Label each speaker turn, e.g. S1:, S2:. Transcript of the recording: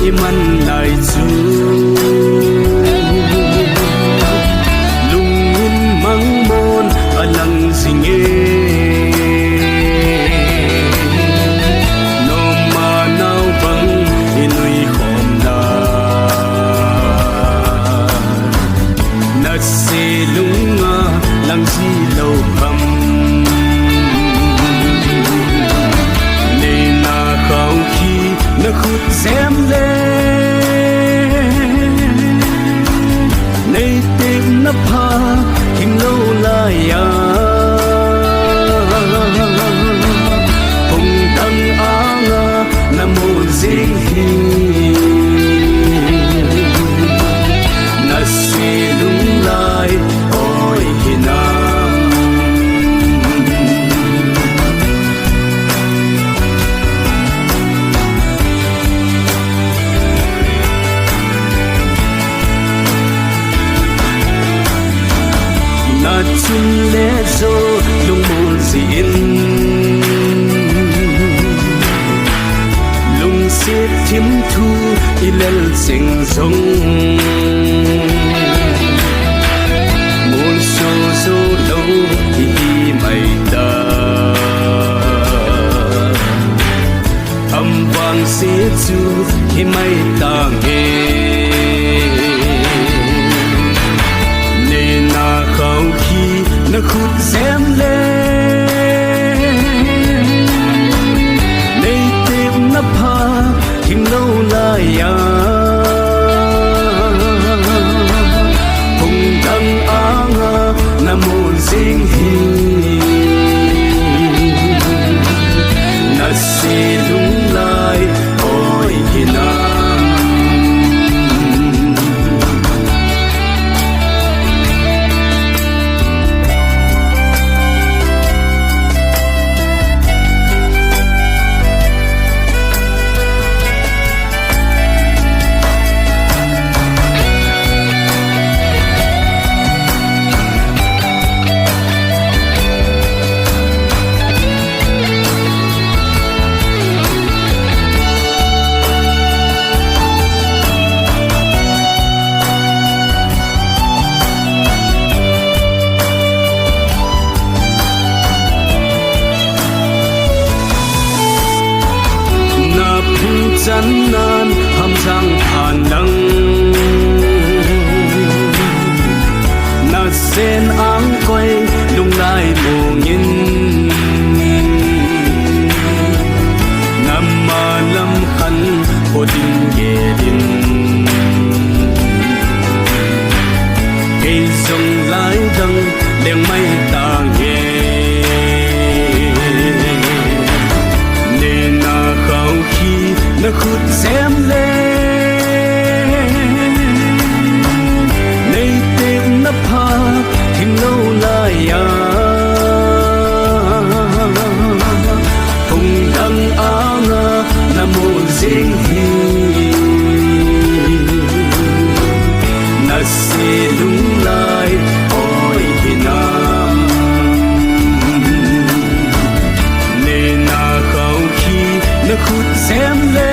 S1: iman lai chu lungin mang mon alang zinge no manaw bang inui khom na nasilunga lang silaw kam na khut xem lê nay tìm na pha kim lâu la ya hùng tăng anga na mô ding hi na si lung lai oi hina chun lê zo lung môn zin lung xếp thiếm thu ilel sing zong môn so zo lâu hi mai da âm vang xếp chu hi mai ta nghe na khut xem lê nay tìm na pha kim lâu la ya hùng tăng anga na môn ding hi na si lung lai oi hina chân nan hầm răng thàn đắng na sen áng quay lung lai mù nhìn nam ma lâm khăn ô đình ghê đình cây rồng lái đăng đèn mây ta nghe nên na khao khi na khut xem lê nay tìm na pha kim lâu la ya hùng tăng anga na mô ding hi na si lung lai oi hinam nên na khao khi na khut xem lê